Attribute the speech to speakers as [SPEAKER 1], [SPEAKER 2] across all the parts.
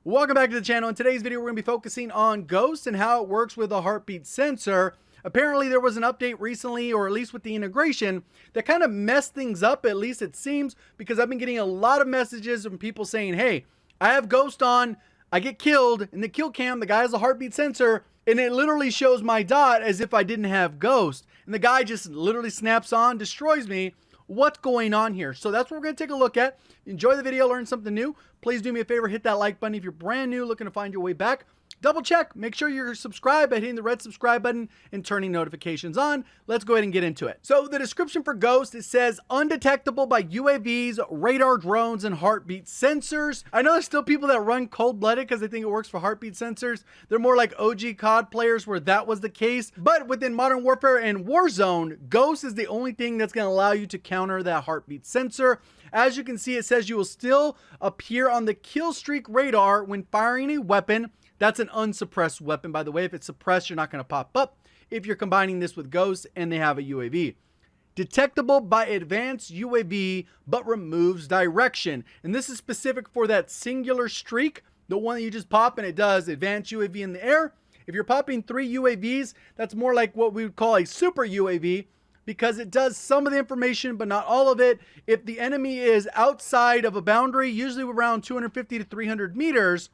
[SPEAKER 1] Welcome back to the channel. In today's video, we're going to be focusing on Ghost and how it works with a heartbeat sensor. Apparently, there was an update recently, or at least with the integration, that kind of messed things up, at least it seems, because I've been getting a lot of messages from people saying, hey, I have Ghost on, I get killed, in the kill cam, the guy has a heartbeat sensor, and it literally shows my dot as if I didn't have Ghost. And the guy just literally snaps on, destroys me. What's going on here? So that's what we're going to take a look at. Enjoy the video, learn something new. Please do me a favor, hit that like button if you're brand new, looking to find your way back. Double check, make sure you're subscribed by hitting the red subscribe button and turning notifications on. Let's go ahead and get into it. So the description for Ghost, it says undetectable by UAVs, radar drones, and heartbeat sensors. I know there's still people that run cold-blooded because they think it works for heartbeat sensors. They're more like OG CoD players where that was the case. But within Modern Warfare and Warzone, Ghost is the only thing that's going to allow you to counter that heartbeat sensor. As you can see, it says you will still appear on the kill streak radar when firing a weapon. That's an unsuppressed weapon, by the way. If it's suppressed, you're not going to pop up if you're combining this with Ghost and they have a UAV. Detectable by advanced UAV, but removes direction. And this is specific for that singular streak, the one that you just pop and it does advanced UAV in the air. If you're popping 3 UAVs, that's more like what we would call a super UAV, because it does some of the information, but not all of it. If the enemy is outside of a boundary, usually around 250 to 300 meters,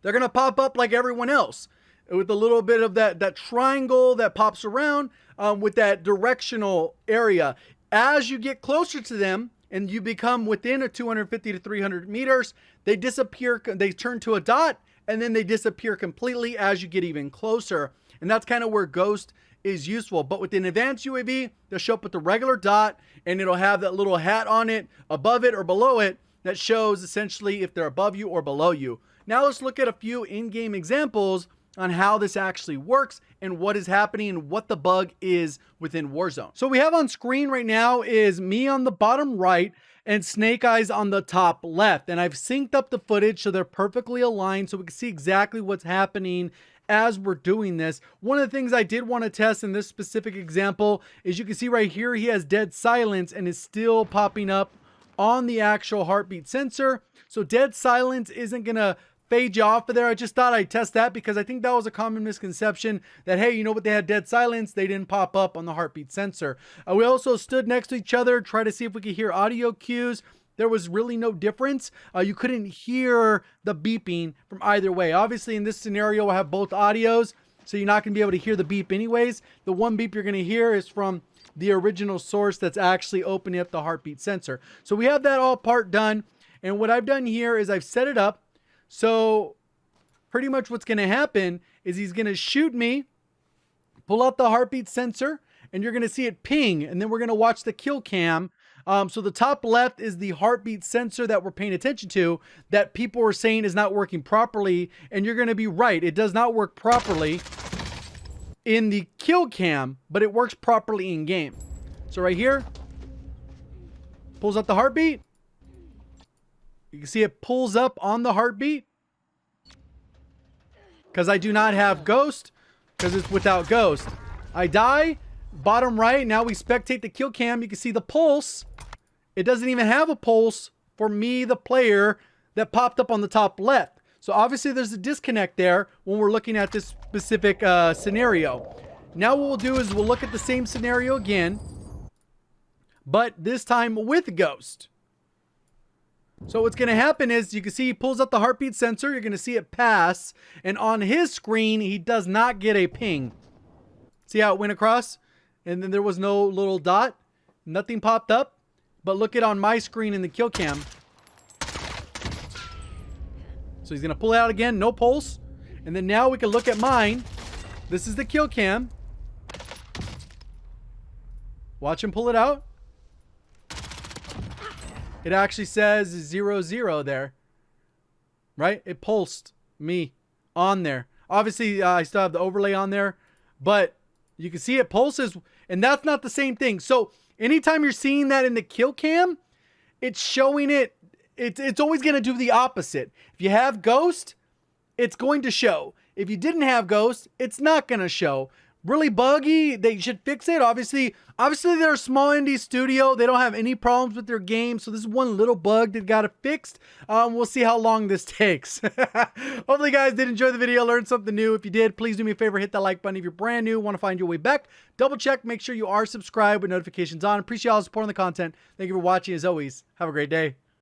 [SPEAKER 1] they're going to pop up like everyone else with a little bit of that triangle that pops around with that directional area. As you get closer to them and you become within a 250 to 300 meters, they disappear, they turn to a dot, and then they disappear completely as you get even closer. And that's kind of where Ghost is useful. But with an advanced UAV, they'll show up with the regular dot, and it'll have that little hat on it, above it or below it, that shows essentially if they're above you or below you. Now let's look at a few in-game examples on how this actually works and what is happening and what the bug is within Warzone. So we have on screen right now is me on the bottom right and Snake Eyes on the top left. And I've synced up the footage so they're perfectly aligned so we can see exactly what's happening as we're doing this. One of the things I did want to test in this specific example is you can see right here he has dead silence and is still popping up on the actual heartbeat sensor. So dead silence isn't going to fade you off of there. I just thought I'd test that because I think that was a common misconception that, hey, you know what, they had dead silence, they didn't pop up on the heartbeat sensor. We also stood next to each other, try to see if we could hear audio cues. There was really no difference. You couldn't hear the beeping from either way. Obviously, in this scenario, I have both audios, so you're not going to be able to hear the beep anyways. The one beep you're going to hear is from the original source that's actually opening up the heartbeat sensor. So we have that all part done. And what I've done here is I've set it up. So pretty much what's going to happen is he's going to shoot me, pull out the heartbeat sensor, and you're going to see it ping. And then we're going to watch the kill cam. So the top left is the heartbeat sensor that we're paying attention to that people are saying is not working properly. And you're going to be right. It does not work properly in the kill cam, but it works properly in game. So right here, pulls out the heartbeat. You can see it pulls up on the heartbeat because I do not have Ghost because it's without Ghost. I die, bottom right. Now we spectate the kill cam. You can see the pulse. It doesn't even have a pulse for me, the player, that popped up on the top left. So obviously there's a disconnect there when we're looking at this specific scenario. Now what we'll do is we'll look at the same scenario again, but this time with Ghost. So what's going to happen is you can see he pulls up the heartbeat sensor. You're going to see it pass. And on his screen, he does not get a ping. See how it went across? And then there was no little dot. Nothing popped up. But look at on my screen in the kill cam. So he's going to pull it out again. No pulse. And then now we can look at mine. This is the kill cam. Watch him pull it out. It actually says 0-0 there, right? It pulsed me on there. Obviously, I still have the overlay on there, but you can see it pulses, and that's not the same thing. So anytime you're seeing that in the kill cam, it's showing it. It's always going to do the opposite. If you have Ghost, it's going to show. If you didn't have Ghost, it's not going to show. really buggy. They should fix it. Obviously they're a small indie studio. They don't have any problems with their game. So this is one little bug that got it fixed. We'll see how long this takes. Hopefully you guys did enjoy the video, learned something new. If you did, please do me a favor, hit that like button. If you're brand new, want to find your way back, double check, make sure you are subscribed with notifications on. Appreciate all the support on the content. Thank you for watching. As always, have a great day.